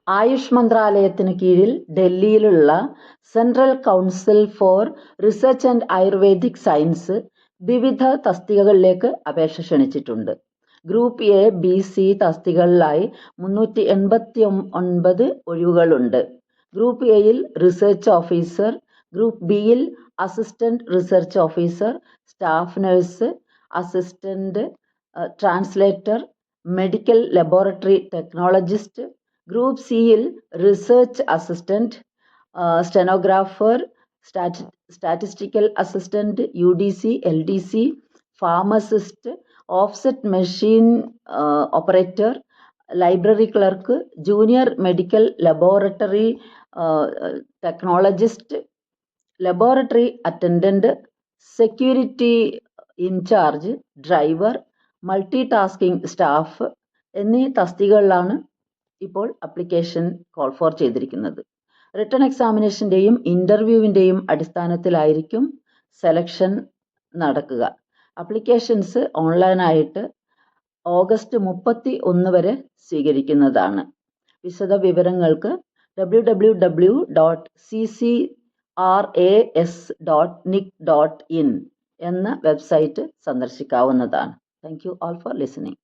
ആയുഷ് മന്ത്രാലയത്തിന് കീഴിൽ ഡൽഹിയിലുള്ള central council for research and ayurvedic science വിവിധ തസ്തികകളിലേക്ക് അപേക്ഷ ക്ഷണിച്ചിട്ടുണ്ട്. ഗ്രൂപ്പ് എ, ബി, സി തസ്തികകളിലായി 389 ഒഴിവുകളുണ്ട്. ഗ്രൂപ്പ് എയിൽ റിസർച്ച് ഓഫീസർ, ഗ്രൂപ്പ് ബിയിൽ assistant research officer, staff nurse, assistant translator, medical laboratory technologist, group സിയിൽ research assistant, stenographer, statistical assistant, UDC, LDC, pharmacist, offset machine operator, library clerk, junior medical laboratory technologist, laboratory attendant, security incharge, driver, multi tasking staff എന്നീ തസ്തികകളിലാണ് ഇപ്പോൾ application call for ചെയ്തിരിക്കുന്നത്. Written എക്സാമിനേഷൻ്റെയും ഇൻ്റർവ്യൂവിൻ്റെയും അടിസ്ഥാനത്തിലായിരിക്കും selection നടക്കുക. Applications ഓൺലൈനായിട്ട് August 31 വരെ സ്വീകരിക്കുന്നതാണ്. വിശദ വിവരങ്ങൾക്ക് www.ccras.nic.in എന്ന വെബ്സൈറ്റ് സന്ദർശിക്കാവുന്നതാണ്. Thank you all for listening.